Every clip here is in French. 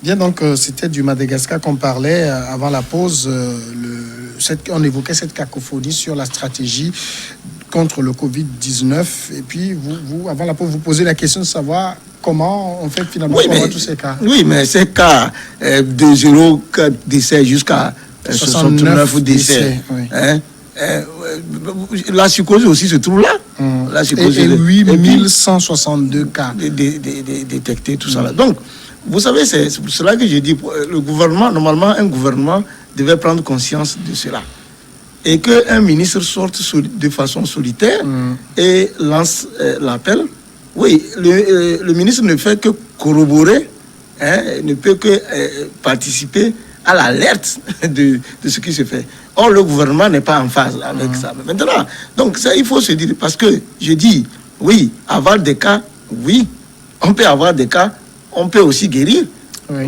Bien, donc c'était du Madagascar qu'on parlait avant la pause. On évoquait cette cacophonie sur la stratégie contre le Covid-19. Et puis, vous, avant la pause, vous posez la question de savoir comment on fait finalement pour avoir tous ces cas. Oui, mais ces cas de 0 décès jusqu'à 69 décès. Oui. La psychose aussi se trouve là. La psychose et 8162 cas détectés, tout ça là. Donc, vous savez, c'est pour cela que je dis, le gouvernement, normalement, un gouvernement devait prendre conscience de cela. Et qu'un ministre sorte de façon solitaire et lance l'appel. Oui, le ministre ne fait que corroborer, ne peut que participer à l'alerte de ce qui se fait. Or, le gouvernement n'est pas en phase avec ça. Maintenant, donc ça, il faut se dire, parce que je dis, oui, avoir des cas, oui, on peut avoir des cas, on peut aussi guérir. Oui.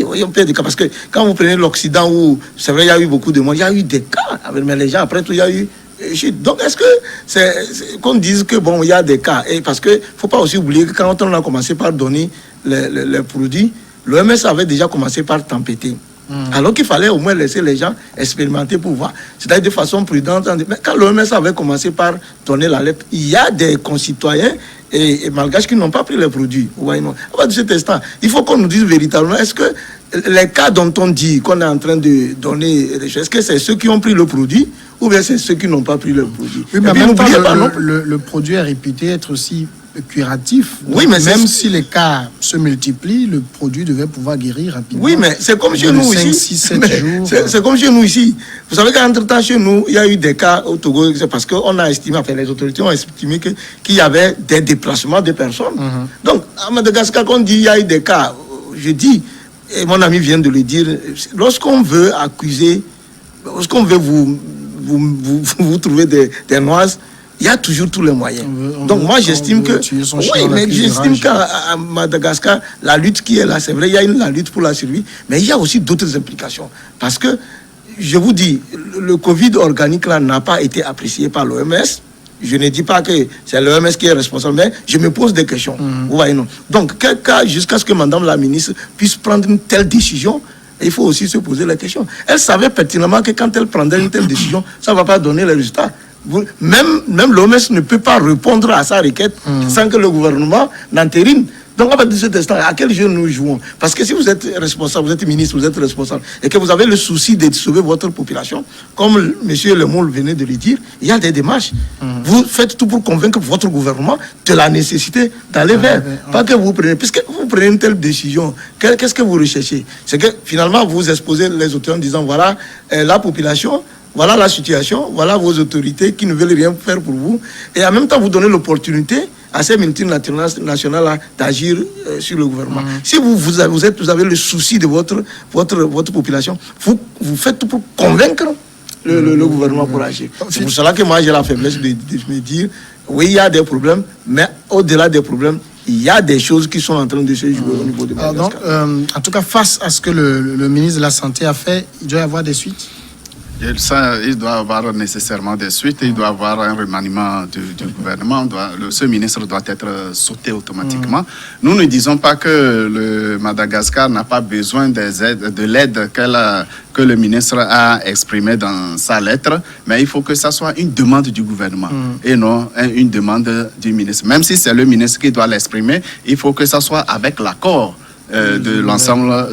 Oui, on peut des cas, parce que quand vous prenez l'Occident, où c'est vrai, il y a eu beaucoup de monde, il y a eu des cas, mais les gens, après tout, il y a eu... Donc, est-ce que c'est qu'on dise que, bon, il y a des cas, et parce qu'il ne faut pas aussi oublier que quand on a commencé par donner les produits, l'OMS avait déjà commencé par tempêter. Alors qu'il fallait au moins laisser les gens expérimenter pour voir. C'est-à-dire de façon prudente. Mais quand l'OMS avait commencé par donner l'alerte, il y a des concitoyens et malgaches qui n'ont pas pris les produits. Ouais, non. À partir de cet instant, il faut qu'on nous dise véritablement, est-ce que les cas dont on dit qu'on est en train de donner les choses, est-ce que c'est ceux qui ont pris le produit ou bien c'est ceux qui n'ont pas pris le produit? Oui, mais même le produit est réputé être aussi curatif. Oui, mais même si les cas se multiplient, le produit devait pouvoir guérir rapidement. Oui, mais c'est comme chez nous 5, ici. 6, 7 jours. C'est comme chez nous ici. Vous savez qu'entre-temps, chez nous, il y a eu des cas au Togo, c'est parce qu'on a estimé, enfin les autorités ont estimé qu'il y avait des déplacements de personnes. Donc, à Madagascar, quand on dit qu'il y a eu des cas, je dis, et mon ami vient de le dire, lorsqu'on veut accuser, lorsqu'on veut vous trouver des noises, il y a toujours tous les moyens. Donc moi j'estime que oui, mais j'estime qu'à Madagascar, la lutte qui est là, c'est vrai, il y a la lutte pour la survie, mais il y a aussi d'autres implications. Parce que, je vous dis, le Covid organique là n'a pas été apprécié par l'OMS. Je ne dis pas que c'est l'OMS qui est responsable, mais je me pose des questions. Vous voyez, non. Donc, jusqu'à ce que madame la ministre puisse prendre une telle décision, il faut aussi se poser la question. Elle savait pertinemment que quand elle prendrait une telle décision, ça ne va pas donner les résultats. Même l'OMS ne peut pas répondre à sa requête sans que le gouvernement n'entérine. Donc, à partir de cet instant, à quel jeu nous jouons? Parce que si vous êtes responsable, vous êtes ministre, vous êtes responsable, et que vous avez le souci de sauver votre population, comme M. Lemoule venait de le dire, il y a des démarches. Vous faites tout pour convaincre votre gouvernement de la nécessité d'aller vers. Pas que vous preniez. Puisque vous prenez une telle décision, qu'est-ce que vous recherchez? C'est que finalement, vous exposez les auteurs en disant, voilà, la population... Voilà la situation, voilà vos autorités qui ne veulent rien faire pour vous. Et en même temps, vous donnez l'opportunité à ces multinationales d'agir sur le gouvernement. Si vous avez le souci de votre population, vous faites tout pour convaincre le gouvernement pour agir. C'est pour cela que moi, j'ai la faiblesse de me dire, oui, il y a des problèmes, mais au-delà des problèmes, il y a des choses qui sont en train de se jouer au niveau de Madagascar. En tout cas, face à ce que le ministre de la Santé a fait, il doit y avoir des suites. Il doit avoir nécessairement des suites, il doit avoir un remaniement du gouvernement, ce ministre doit être sauté automatiquement. Nous ne disons pas que le Madagascar n'a pas besoin de l'aide que le ministre a exprimée dans sa lettre, mais il faut que ça soit une demande du gouvernement et non une demande du ministre. Même si c'est le ministre qui doit l'exprimer, il faut que ça soit avec l'accord de l'ensemble.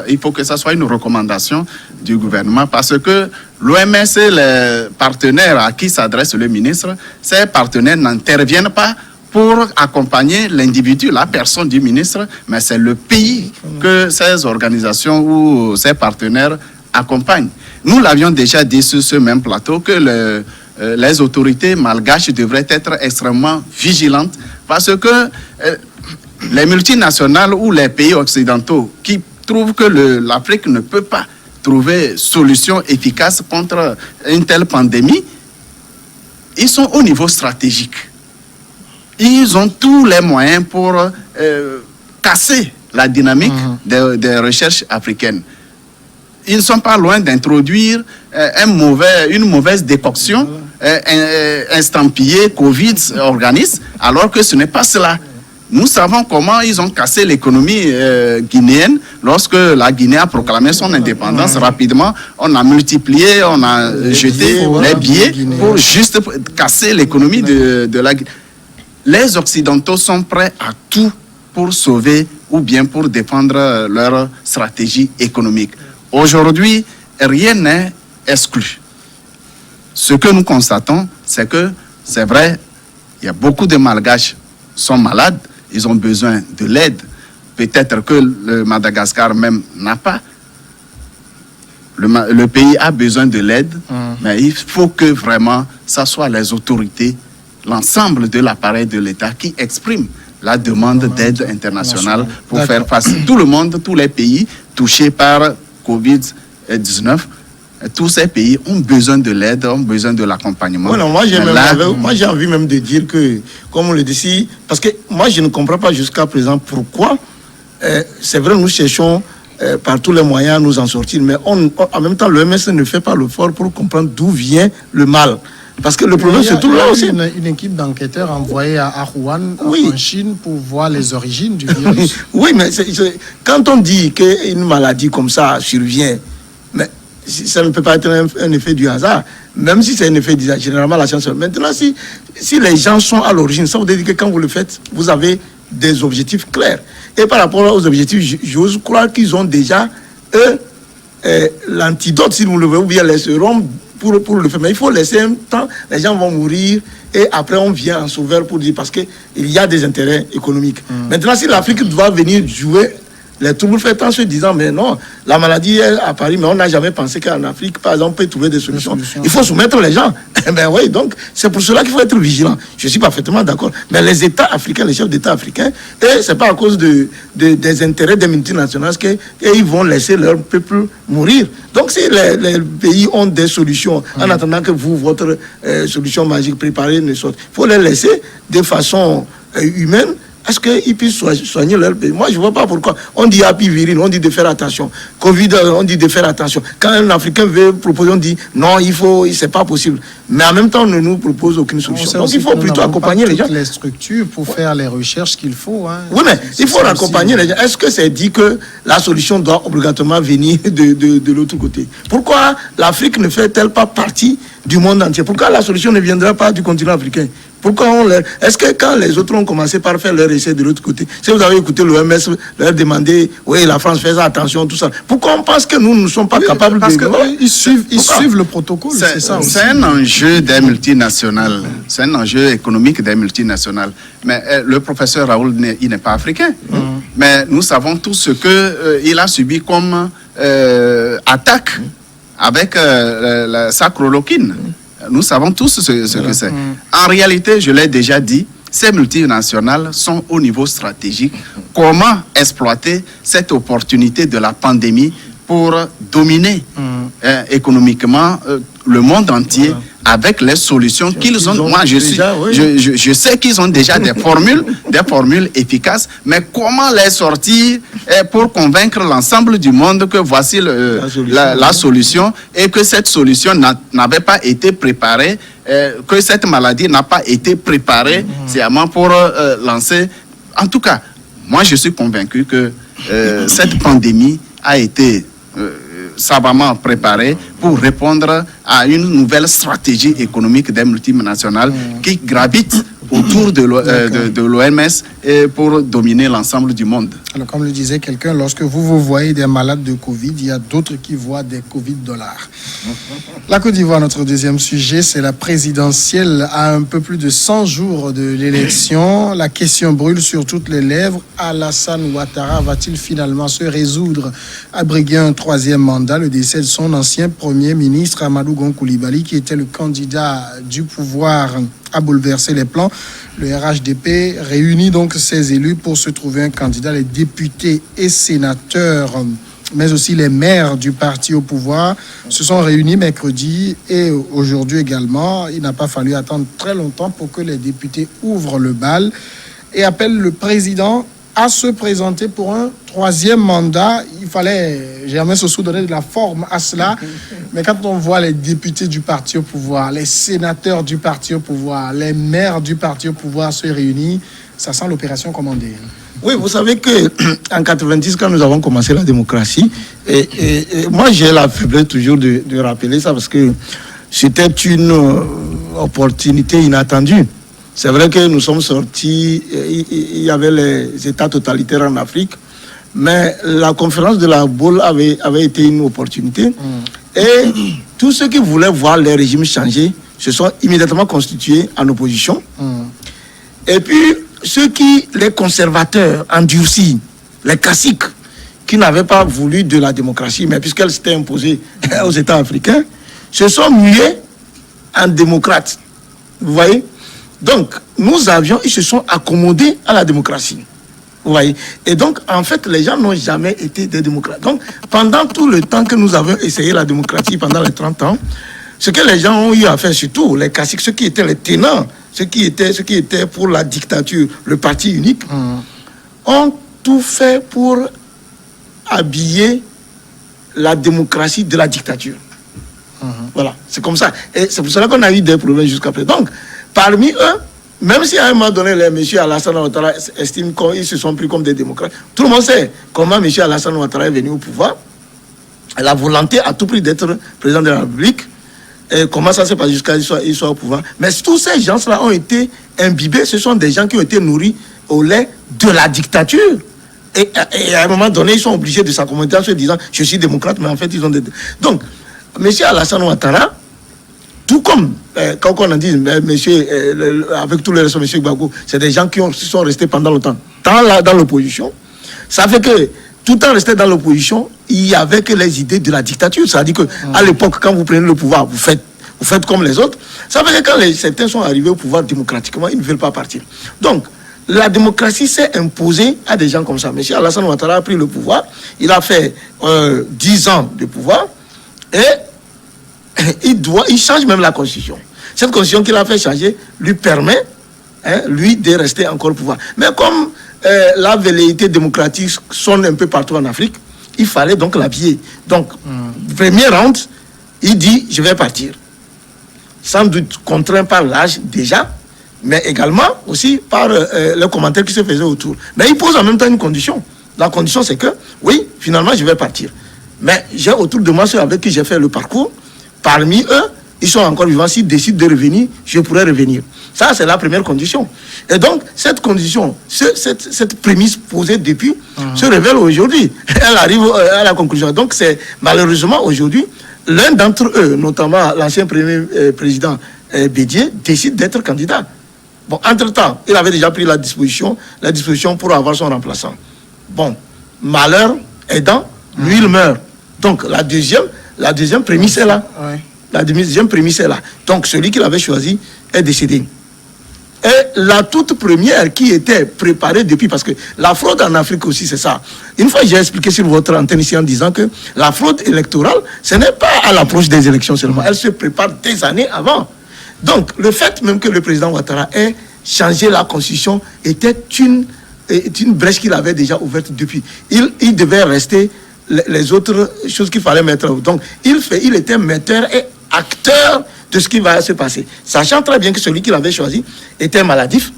Il faut que ça soit une recommandation du gouvernement, parce que l'OMS et les partenaires à qui s'adresse le ministre, ces partenaires n'interviennent pas pour accompagner l'individu, la personne du ministre, mais c'est le pays que ces organisations ou ces partenaires accompagnent. Nous l'avions déjà dit sur ce même plateau que les autorités malgaches devraient être extrêmement vigilantes, parce que les multinationales ou les pays occidentaux qui trouvent que l'Afrique ne peut pas trouver solution efficace contre une telle pandémie, ils sont au niveau stratégique. Ils ont tous les moyens pour casser la dynamique des recherches africaines. Ils ne sont pas loin d'introduire une mauvaise décoction, estampillée Covid organisme, alors que ce n'est pas cela. Nous savons comment ils ont cassé l'économie guinéenne lorsque la Guinée a proclamé son indépendance. Rapidement, on a multiplié, on a jeté les billets pour juste casser l'économie de la Guinée. Les Occidentaux sont prêts à tout pour sauver ou bien pour défendre leur stratégie économique. Aujourd'hui, rien n'est exclu. Ce que nous constatons, c'est que, c'est vrai, il y a beaucoup de Malgaches qui sont malades, ils ont besoin de l'aide. Peut-être que le Madagascar même n'a pas. Le pays a besoin de l'aide, mais il faut que vraiment, ça soit les autorités, l'ensemble de l'appareil de l'État qui exprime la demande d'aide internationale pour faire face. Tout le monde, tous les pays touchés par Covid-19, tous ces pays ont besoin de l'aide, ont besoin de l'accompagnement. Voilà, moi j'ai envie même de dire que, comme on le dit ici, parce que moi je ne comprends pas jusqu'à présent pourquoi, c'est vrai nous cherchons par tous les moyens à nous en sortir, mais en même temps l'OMS ne fait pas l'effort pour comprendre d'où vient le mal. Parce que le problème se trouve là aussi. Une équipe d'enquêteurs envoyée à Wuhan, en Chine, pour voir les origines du virus. Oui, mais quand on dit qu'une maladie comme ça survient, mais ça ne peut pas être un effet du hasard. Même si c'est un effet du hasard, généralement la chance. Maintenant, si les gens sont à l'origine, ça veut dire que quand vous le faites, vous avez des objectifs clairs. Et par rapport aux objectifs, j'ose croire qu'ils ont déjà, l'antidote, si vous le voulez, ou bien les sérums pour le faire. Mais il faut laisser un temps, les gens vont mourir, et après on vient en sauveur pour dire, parce qu'il y a des intérêts économiques. Maintenant, si l'Afrique doit venir jouer les troubles faits en se disant, mais non, la maladie est à Paris, mais on n'a jamais pensé qu'en Afrique, par exemple, on peut trouver des solutions. Il faut soumettre les gens. Ben oui, donc c'est pour cela qu'il faut être vigilant. Je suis parfaitement d'accord. Mais les États africains, les chefs d'État africains, et c'est pas à cause des intérêts des multinationales qu'ils vont laisser leur peuple mourir. Donc si les pays ont des solutions, en attendant que vous, votre solution magique préparée ne sorte, il faut les laisser de façon humaine. Est-ce qu'ils puissent soigner leur pays? Moi, je ne vois pas pourquoi. On dit happy virine, on dit de faire attention. Covid, on dit de faire attention. Quand un Africain veut proposer, on dit non, c'est pas possible. Mais en même temps, on ne nous propose aucune solution. Donc, il faut plutôt accompagner les gens. Les structures pour faire les recherches qu'il faut. Hein. Oui, mais il faut accompagner les gens. Est-ce que c'est dit que la solution doit obligatoirement venir de l'autre côté? Pourquoi l'Afrique ne fait-elle pas partie du monde entier? Pourquoi la solution ne viendra pas du continent africain? Pourquoi est-ce que quand les autres ont commencé par faire leur essai de l'autre côté, si vous avez écouté l'OMS leur demander, oui, la France fait attention, tout ça, pourquoi on pense que nous ne sommes pas capables parce de... Parce qu'ils suivent le protocole, c'est ça aussi. C'est un enjeu des multinationales, c'est un enjeu économique des multinationales. Mais le professeur Raoul, il n'est pas africain. Mais nous savons tout ce qu'il a subi comme attaque avec sa chloroquine. Nous savons tous ce que c'est. En réalité, je l'ai déjà dit, ces multinationales sont au niveau stratégique. Comment exploiter cette opportunité de la pandémie pour dominer économiquement le monde entier avec les solutions qu'ils ont. Moi, je sais qu'ils ont déjà des formules efficaces, mais comment les sortir pour convaincre l'ensemble du monde que voici la solution et que cette solution n'avait pas été préparée, que cette maladie n'a pas été préparée sciemment pour lancer. En tout cas, moi, je suis convaincu que cette pandémie a été savamment préparé pour répondre à une nouvelle stratégie économique des multinationales qui gravitent autour de l'OMS et pour dominer l'ensemble du monde. Alors, comme le disait quelqu'un, lorsque vous voyez des malades de Covid, il y a d'autres qui voient des Covid-dollars. La Côte d'Ivoire, notre deuxième sujet, c'est la présidentielle. À un peu plus de 100 jours de l'élection, la question brûle sur toutes les lèvres. Alassane Ouattara va-t-il finalement se résoudre à briguer un troisième mandat? Le décès de son ancien Premier ministre, Amadou Gon Coulibaly, qui était le candidat du pouvoir, a bouleversé les plans. Le RHDP réunit donc ses élus pour se trouver un candidat. Les députés et sénateurs, mais aussi les maires du parti au pouvoir, se sont réunis mercredi et aujourd'hui également. Il n'a pas fallu attendre très longtemps pour que les députés ouvrent le bal et appellent le président à se présenter pour un troisième mandat. Il fallait Germain Sossou donner de la forme à cela. Mais quand on voit les députés du parti au pouvoir, les sénateurs du parti au pouvoir, les maires du parti au pouvoir se réunir, ça sent l'opération commandée. Oui, vous savez qu'en 90, quand nous avons commencé la démocratie, et moi j'ai la faiblesse toujours de rappeler ça parce que c'était une opportunité inattendue. C'est vrai que nous sommes sortis, il y avait les États totalitaires en Afrique, mais la conférence de la Baule avait été une opportunité. Et tous ceux qui voulaient voir les régimes changer se sont immédiatement constitués en opposition. Et puis, les conservateurs endurcis, les caciques, qui n'avaient pas voulu de la démocratie, mais puisqu'elle s'était imposée aux États africains, se sont mués en démocrates. Vous voyez? Donc, ils se sont accommodés à la démocratie. Vous voyez? Et donc, en fait, les gens n'ont jamais été des démocrates. Donc, pendant tout le temps que nous avons essayé la démocratie, pendant les 30 ans, ce que les gens ont eu à faire, surtout les caciques, ceux qui étaient les tenants, ceux qui étaient pour la dictature, le parti unique, ont tout fait pour habiller la démocratie de la dictature. Voilà, c'est comme ça. Et c'est pour cela qu'on a eu des problèmes jusqu'à présent. Donc, parmi eux, même si à un moment donné, les messieurs Alassane Ouattara estiment qu'ils se sont pris comme des démocrates, tout le monde sait comment M. Alassane Ouattara est venu au pouvoir. La volonté à tout prix d'être président de la République. Et comment ça s'est passé jusqu'à ce qu'il soit au pouvoir. Mais tous ces gens-là ont été imbibés. Ce sont des gens qui ont été nourris au lait de la dictature. Et à un moment donné, ils sont obligés de s'accommoder en se disant « je suis démocrate », mais en fait, ils ont des... Donc, M. Alassane Ouattara, tout comme, quand on a dit, monsieur, avec tout le reste, M. Gbagbo, c'est des gens qui sont restés pendant longtemps dans l'opposition. Ça fait que, tout en restant dans l'opposition, il n'y avait que les idées de la dictature. C'est-à-dire qu'à l'époque, quand vous prenez le pouvoir, vous faites comme les autres. Ça fait que quand certains sont arrivés au pouvoir démocratiquement, ils ne veulent pas partir. Donc, la démocratie s'est imposée à des gens comme ça. M. Alassane Ouattara a pris le pouvoir. Il a fait 10 ans de pouvoir. Et il change même la constitution. Cette constitution qu'il a fait changer lui permet, lui, de rester encore au pouvoir. Mais comme la velléité démocratique sonne un peu partout en Afrique, il fallait donc l'habiller. Donc, premier round, il dit, je vais partir. Sans doute contraint par l'âge déjà, mais également aussi par les commentaires qui se faisaient autour. Mais il pose en même temps une condition. La condition, c'est que, oui, finalement, je vais partir. Mais j'ai autour de moi ceux avec qui j'ai fait le parcours. Parmi eux, ils sont encore vivants. S'ils décident de revenir, je pourrais revenir. Ça, c'est la première condition. Et donc, cette condition, cette prémisse posée depuis, se révèle aujourd'hui. Elle arrive à la conclusion. Donc, c'est malheureusement aujourd'hui, l'un d'entre eux, notamment l'ancien premier président Bédié, décide d'être candidat. Bon, entre-temps, il avait déjà pris la disposition pour avoir son remplaçant. Bon, malheur aidant, lui, il meurt. Donc, la deuxième prémisse est là. Ouais. La deuxième prémisse est là. Donc, celui qu'il avait choisi est décédé. Et la toute première qui était préparée depuis, parce que la fraude en Afrique aussi, c'est ça. Une fois, j'ai expliqué sur votre antenne ici en disant que la fraude électorale, ce n'est pas à l'approche des élections seulement. Elle se prépare des années avant. Donc, le fait même que le président Ouattara ait changé la constitution était une brèche qu'il avait déjà ouverte depuis. Il devait rester les autres choses qu'il fallait mettre. Donc, il était metteur et acteur de ce qui va se passer. Sachant très bien que celui qu'il avait choisi était maladif,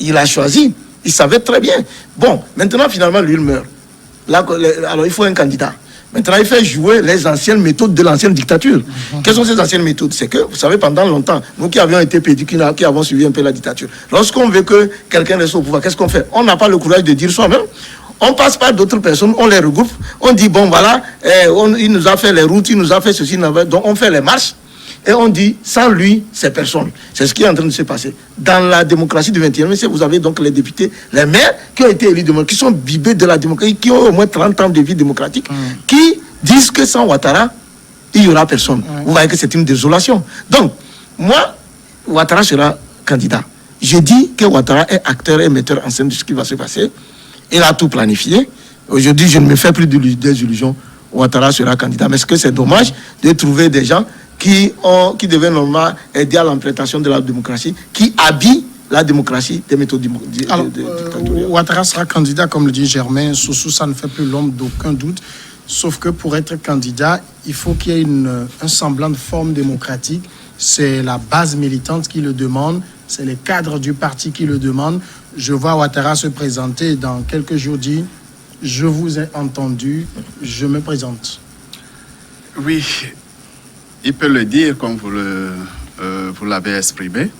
il a choisi, il savait très bien. Bon, maintenant, finalement, lui, il meurt. Là, alors, il faut un candidat. Maintenant, il fait jouer les anciennes méthodes de l'ancienne dictature. Quelles sont ces anciennes méthodes? C'est que, vous savez, pendant longtemps, nous qui avions été pédis, qui avons suivi un peu la dictature, lorsqu'on veut que quelqu'un reste au pouvoir, qu'est-ce qu'on fait? On n'a pas le courage de dire soi-même. On passe par d'autres personnes, on les regroupe, on dit, bon, voilà, il nous a fait les routes, il nous a fait ceci, donc on fait les marches. Et on dit, sans lui, c'est personne. C'est ce qui est en train de se passer. Dans la démocratie du 21e siècle, vous avez donc les députés, les maires qui ont été élus, qui sont bibés de la démocratie, qui ont au moins 30 ans de vie démocratique, qui disent que sans Ouattara, il n'y aura personne. Vous voyez que c'est une désolation. Donc, moi, Ouattara sera candidat. Je dis que Ouattara est acteur et metteur en scène de ce qui va se passer. Il a tout planifié. Aujourd'hui, je ne me fais plus des illusions. Ouattara sera candidat. Mais est-ce que c'est dommage de trouver des gens qui devaient normalement aider à l'implantation de la démocratie, qui habillent la démocratie des méthodes dictatoriales. Ouattara sera candidat, comme le dit Germain. Soussou, ça ne fait plus l'ombre d'aucun doute. Sauf que pour être candidat, il faut qu'il y ait un semblant de forme démocratique. C'est la base militante qui le demande. C'est les cadres du parti qui le demandent. je vois Ouattara se présenter dans quelques jours, dire « Je vous ai entendu, je me présente ». Oui, il peut le dire comme vous l'avez exprimé.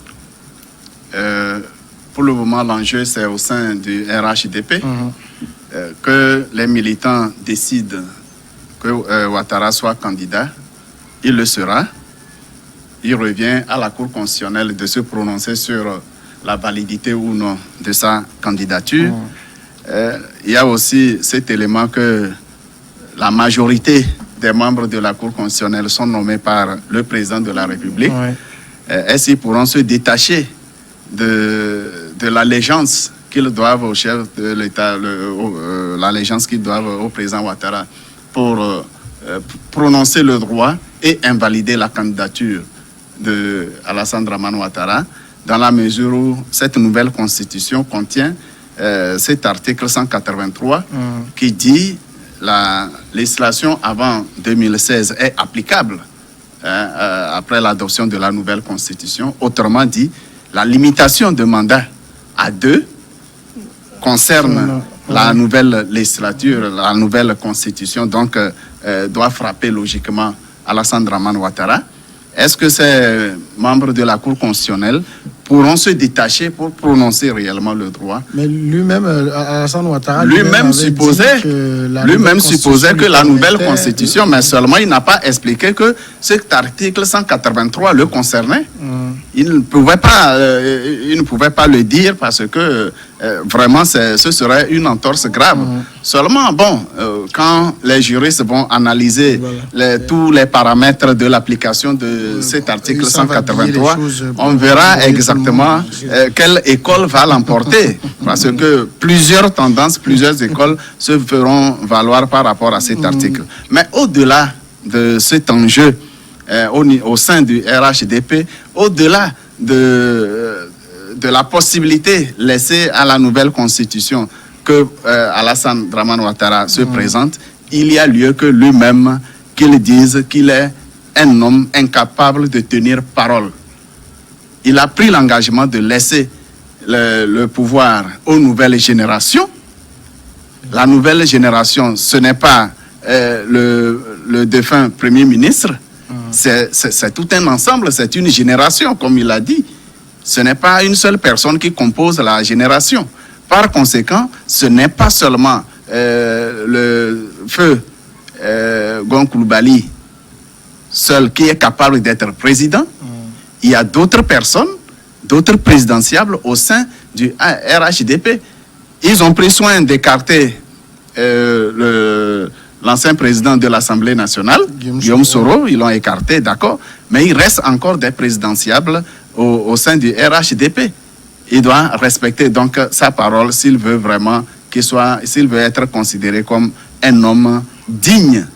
Pour le moment, l'enjeu, c'est au sein du RHDP que les militants décident que Ouattara soit candidat. Il le sera. Il revient à la Cour constitutionnelle de se prononcer sur la validité ou non de sa candidature. Il y a aussi cet élément que la majorité des membres de la Cour constitutionnelle sont nommés par le président de la République. Est-ce qu'ils pourront se détacher de l'allégeance qu'ils doivent au chef de l'État, l'allégeance qu'ils doivent au président Ouattara pour prononcer le droit et invalider la candidature de Alassane Dramane Ouattara, dans la mesure où cette nouvelle constitution contient cet article 183 qui dit la législation avant 2016 est applicable après l'adoption de la nouvelle constitution. Autrement dit, la limitation de mandat à 2 concerne la nouvelle législature, la nouvelle constitution, donc doit frapper logiquement Alassane Dramane Ouattara. Est-ce que ces membres de la Cour constitutionnelle pourront se détacher pour prononcer réellement le droit? Mais lui-même, Alassane Ouattara, lui-même supposait que la nouvelle constitution, mais seulement il n'a pas expliqué que cet article 183 le concernait. Il ne pouvait pas le dire parce que vraiment ce serait une entorse grave. Seulement, bon, quand les juristes vont analyser tous les paramètres de l'application de cet article 183, on verra exactement quelle école va l'emporter. Parce que plusieurs tendances, plusieurs écoles se feront valoir par rapport à cet article. Mais au-delà de cet enjeu, au sein du RHDP, au-delà de la possibilité laissée à la nouvelle constitution que Alassane Dramane Ouattara se présente, il y a lieu que lui-même, qu'il dise qu'il est un homme incapable de tenir parole. Il a pris l'engagement de laisser le pouvoir aux nouvelles générations. La nouvelle génération, ce n'est pas le défunt Premier ministre, c'est tout un ensemble, c'est une génération, comme il a dit. Ce n'est pas une seule personne qui compose la génération. Par conséquent, ce n'est pas seulement le feu Gon Coulibaly seul qui est capable d'être président. Il y a d'autres personnes, d'autres présidentiables au sein du RHDP. Ils ont pris soin d'écarter l'ancien président de l'Assemblée nationale, Guillaume Soro. Ils l'ont écarté, d'accord. Mais il reste encore des présidentiables au sein du RHDP. Il doit respecter donc sa parole s'il veut vraiment s'il veut être considéré comme un homme digne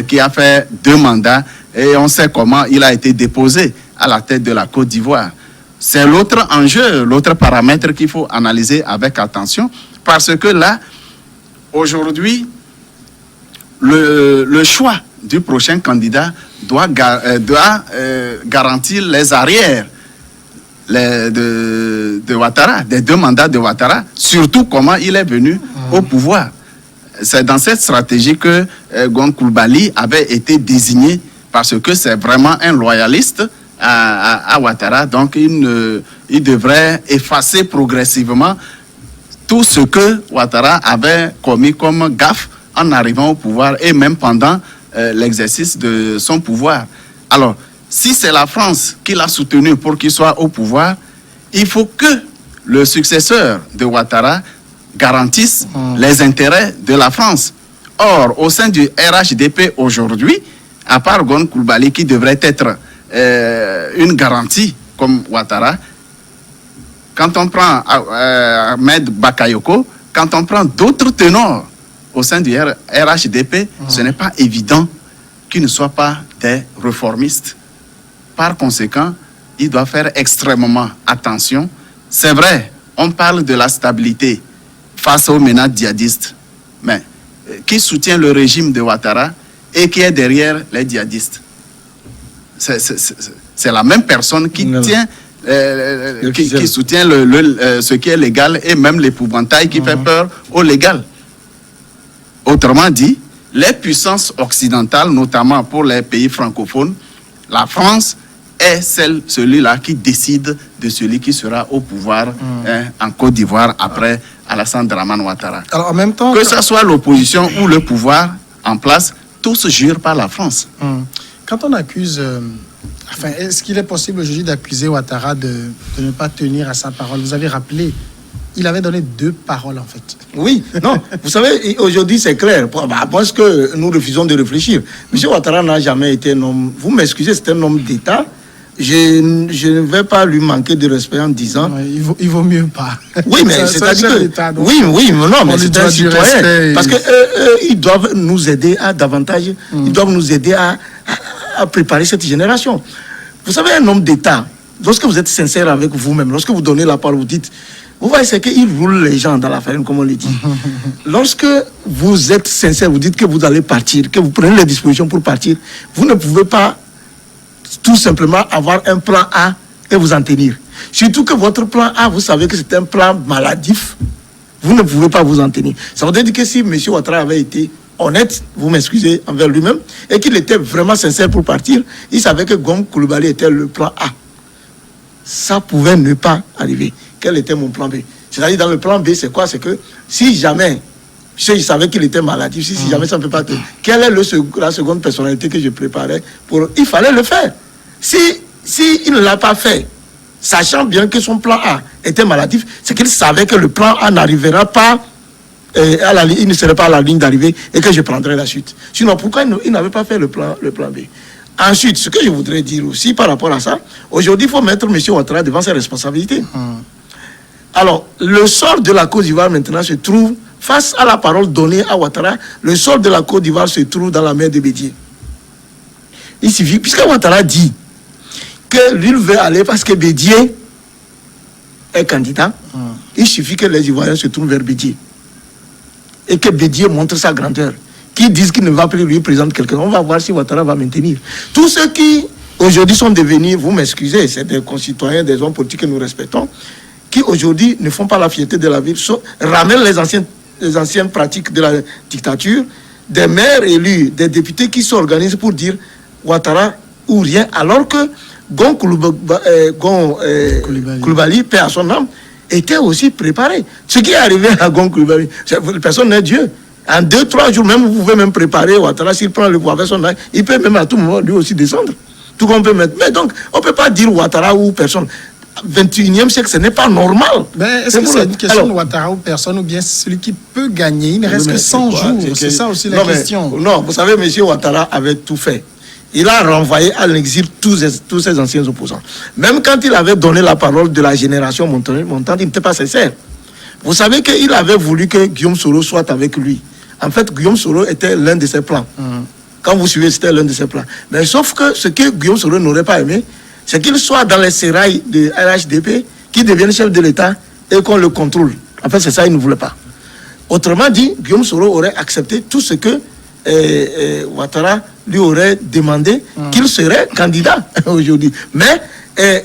qui a fait 2 mandats et on sait comment il a été déposé à la tête de la Côte d'Ivoire. C'est l'autre enjeu, l'autre paramètre qu'il faut analyser avec attention parce que là, aujourd'hui, le choix du prochain candidat doit garantir les arrières de Ouattara, des 2 mandats de Ouattara, surtout comment il est venu au pouvoir. C'est dans cette stratégie que Gon Coulibaly avait été désigné parce que c'est vraiment un loyaliste à Ouattara. Donc, il devrait effacer progressivement tout ce que Ouattara avait commis comme gaffe en arrivant au pouvoir et même pendant l'exercice de son pouvoir. Alors, si c'est la France qui l'a soutenu pour qu'il soit au pouvoir, il faut que le successeur de Ouattara garantisse les intérêts de la France. Or, au sein du RHDP aujourd'hui, à part Gon Coulibaly qui devrait être une garantie comme Ouattara, quand on prend Ahmed Bakayoko, quand on prend d'autres ténors au sein du RHDP, ce n'est pas évident qu'ils ne soient pas des réformistes. Par conséquent, il doit faire extrêmement attention. C'est vrai, on parle de la stabilité face aux menaces djihadistes, mais qui soutient le régime de Ouattara et qui est derrière les djihadistes? C'est la même personne qui tient qui soutient ce qui est légal et même l'épouvantail qui fait peur au légal. Autrement dit, les puissances occidentales, notamment pour les pays francophones, la France est celui-là qui décide de celui qui sera au pouvoir en Côte d'Ivoire après Alassane Dramane Ouattara. Alors, en même temps, que ce soit l'opposition ou le pouvoir en place, tous jurent par la France. Quand on accuse... est-ce qu'il est possible aujourd'hui d'accuser Ouattara de ne pas tenir à sa parole? Vous avez rappelé, il avait donné 2 paroles en fait. Oui, non, vous savez, aujourd'hui c'est clair, parce que nous refusons de réfléchir. M. Ouattara n'a jamais été un homme, vous m'excusez, c'est un homme d'État. Je ne vais pas lui manquer de respect en disant... Il vaut mieux pas. Oui, mais c'est-à-dire que... Oui, mais non, mais c'est un citoyen. Parce qu'ils doivent nous aider à davantage... Ils doivent nous aider à préparer cette génération. Vous savez, un homme d'État, lorsque vous êtes sincère avec vous-même, lorsque vous donnez la parole, vous dites... Vous voyez, c'est qu'il roule les gens dans la farine, comme on le dit. Lorsque vous êtes sincère, vous dites que vous allez partir, que vous prenez les dispositions pour partir, vous ne pouvez pas tout simplement avoir un plan A et vous en tenir. Surtout que votre plan A, vous savez que c'est un plan maladif, vous ne pouvez pas vous en tenir. Ça veut dire que si M. Ouattara avait été honnête, vous m'excusez, envers lui-même, et qu'il était vraiment sincère pour partir, il savait que Gom Coulibaly était le plan A. Ça pouvait ne pas arriver. Quel était mon plan B? C'est-à-dire, dans le plan B, c'est quoi? C'est que si jamais, je savais qu'il était maladif, si jamais ça ne peut pas être, quelle est la seconde personnalité que je préparais pour... Il fallait le faire. Si il ne l'a pas fait, sachant bien que son plan A était maladif, c'est qu'il savait que le plan A n'arrivera pas, il ne serait pas à la ligne d'arrivée et que je prendrais la suite. Sinon, pourquoi il n'avait pas fait le plan B? Ensuite, ce que je voudrais dire aussi par rapport à ça, aujourd'hui, il faut mettre M. Ouattara devant ses responsabilités. Alors, le sort de la Côte d'Ivoire maintenant se trouve, face à la parole donnée à Ouattara, le sort de la Côte d'Ivoire se trouve dans la main de Bédié. Il suffit, puisque Ouattara dit que lui veut aller parce que Bédié est candidat, il suffit que les Ivoiriens se tournent vers Bédié. Et que Bédié montre sa grandeur. Qui disent qu'il ne va plus lui présenter quelqu'un. On va voir si Ouattara va maintenir. Tous ceux qui, aujourd'hui, sont devenus, vous m'excusez, c'est des concitoyens, des hommes politiques que nous respectons, qui aujourd'hui ne font pas la fierté de la ville, ramènent les anciennes pratiques de la dictature, des maires élus, des députés qui s'organisent pour dire Ouattara ou rien, alors que Gon Coulibaly, paix à son âme, était aussi préparé. Ce qui est arrivé à Gon Coulibaly, personne n'est Dieu. En 2-3 jours, même, vous pouvez même préparer Ouattara, s'il prend le pouvoir avec son âme, il peut même à tout moment lui aussi descendre. Tout qu'on peut mettre. Mais donc, on ne peut pas dire Ouattara ou personne. 21e siècle, ce n'est pas normal. Mais est-ce que c'est une question de Ouattara ou personne, ou bien celui qui peut gagner? Il ne reste que 100 jours. C'est ça aussi la question. Non, vous savez, M. Ouattara avait tout fait. Il a renvoyé à l'exil tous ses anciens opposants. Même quand il avait donné la parole de la génération montante, il n'était pas sincère. Vous savez qu'il avait voulu que Guillaume Soro soit avec lui. En fait, Guillaume Soro était l'un de ses plans. Quand vous suivez, c'était l'un de ses plans. Mais sauf que ce que Guillaume Soro n'aurait pas aimé, c'est qu'il soit dans les sérails de RHDP, qu'il devienne chef de l'État et qu'on le contrôle. En fait, c'est ça, il ne voulait pas. Autrement dit, Guillaume Soro aurait accepté tout ce que Ouattara lui aurait demandé, qu'il serait candidat aujourd'hui. Mais,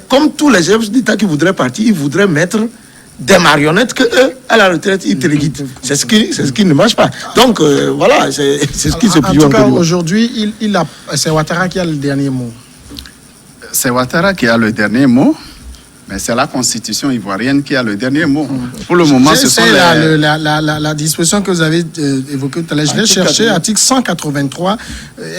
comme tous les chefs d'État qui voudraient partir, ils voudraient mettre des marionnettes que eux, à la retraite, ils téléguident. C'est ce qui ne marche pas. Donc, voilà, c'est ce qui se passe. En tout cas, aujourd'hui, c'est Ouattara qui a le dernier mot. C'est Ouattara qui a le dernier mot, mais c'est la constitution ivoirienne qui a le dernier mot. Pour le moment, ce sont la disposition que vous avez évoquée tout à l'heure. Je l'ai cherché, article 183.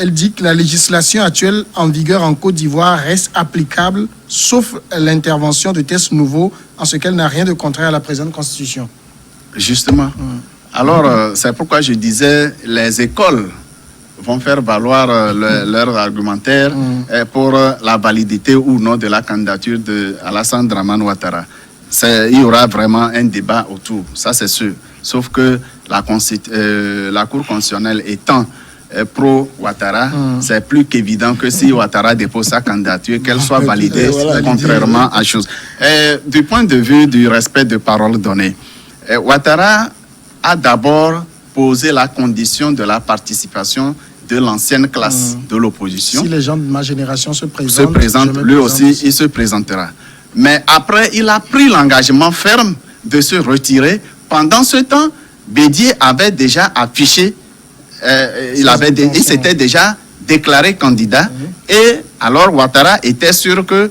Elle dit que la législation actuelle en vigueur en Côte d'Ivoire reste applicable, sauf l'intervention de tests nouveaux, en ce qu'elle n'a rien de contraire à la présente constitution. Justement. Alors, c'est pourquoi je disais, les écoles vont faire valoir leur argumentaire pour la validité ou non de la candidature de Alassane Dramane Ouattara. Il y aura vraiment un débat autour, ça c'est sûr. Sauf que la Cour constitutionnelle étant pro-Ouattara, c'est plus qu'évident que si Ouattara dépose sa candidature, qu'elle soit validée, contrairement à chose. Du point de vue du respect de paroles données, Ouattara a d'abord posé la condition de la participation de l'ancienne classe de l'opposition. Si les gens de ma génération se présentent, lui aussi, il se présentera. Mais après, il a pris l'engagement ferme de se retirer. Pendant ce temps, Bédié avait déjà affiché, il s'était déjà déclaré candidat. Et alors, Ouattara était sûr que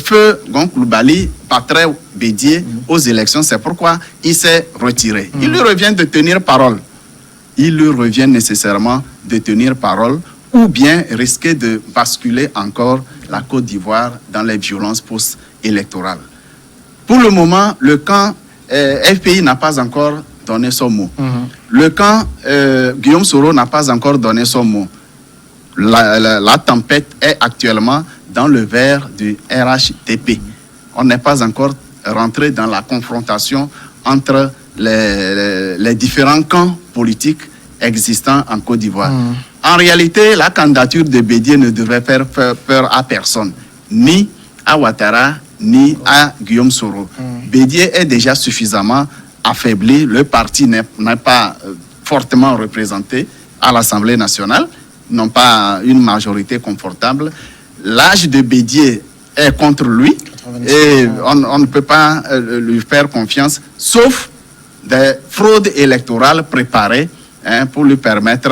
Feu Koulibaly battrait Bédié aux élections. C'est pourquoi il s'est retiré. Il lui revient de tenir parole. Il lui revient nécessairement de tenir parole ou bien risquer de basculer encore la Côte d'Ivoire dans les violences post-électorales. Pour le moment, le camp FPI n'a pas encore donné son mot. Le camp Guillaume Soro n'a pas encore donné son mot. La tempête est actuellement dans le verre du RHDP. On n'est pas encore rentré dans la confrontation entre les différents camps politiques existants en Côte d'Ivoire. En réalité, la candidature de Bédié ne devrait faire peur à personne, ni à Ouattara, ni à Guillaume Soro. Bédié est déjà suffisamment affaibli. Le parti n'est pas fortement représenté à l'Assemblée nationale, n'ont pas une majorité confortable. L'âge de Bédié est contre lui et on ne peut pas lui faire confiance, sauf des fraudes électorales préparées pour lui permettre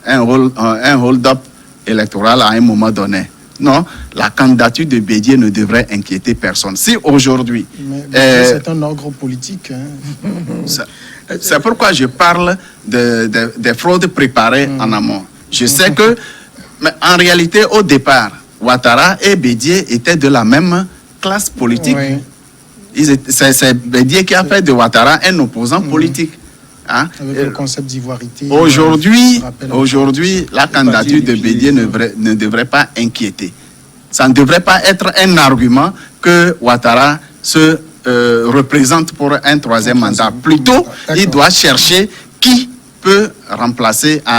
un hold-up électoral à un moment donné. Non, la candidature de Bédié ne devrait inquiéter personne. Si aujourd'hui... c'est un ordre politique. C'est pourquoi je parle des fraudes préparées en amont. Je sais que, mais en réalité, au départ, Ouattara et Bédié étaient de la même classe politique. C'est Bédié qui a fait de Ouattara un opposant politique. Hein? Avec le concept d'ivoirité. Aujourd'hui, la candidature de Bédié ne devrait pas inquiéter. Ça ne devrait pas être un argument que Ouattara se représente pour un troisième mandat. Plutôt, il doit chercher qui peut remplacer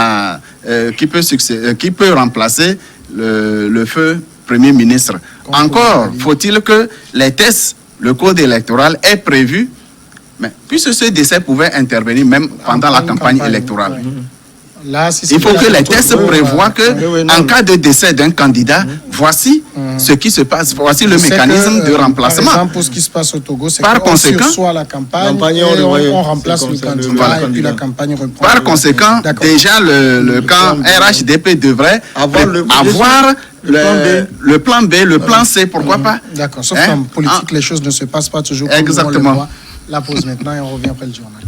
le feu Premier ministre. Encore faut-il que les tests, le code électoral est prévu, mais puisque ce décès pouvait intervenir même pendant la campagne électorale. Là, il faut que les tests prévoient que, en cas de décès d'un candidat, voici ce qui se passe, voici le mécanisme de remplacement. Par exemple, pour ce qui se passe au Togo, c'est qu'on sursoit la campagne et on remplace le candidat et puis la campagne reprend. Par conséquent, déjà le camp RHDP devrait avoir le plan B, le plan C, pourquoi pas. D'accord, sauf qu'en politique, les choses ne se passent pas toujours comme on le voit. La pause maintenant et on revient après le journal.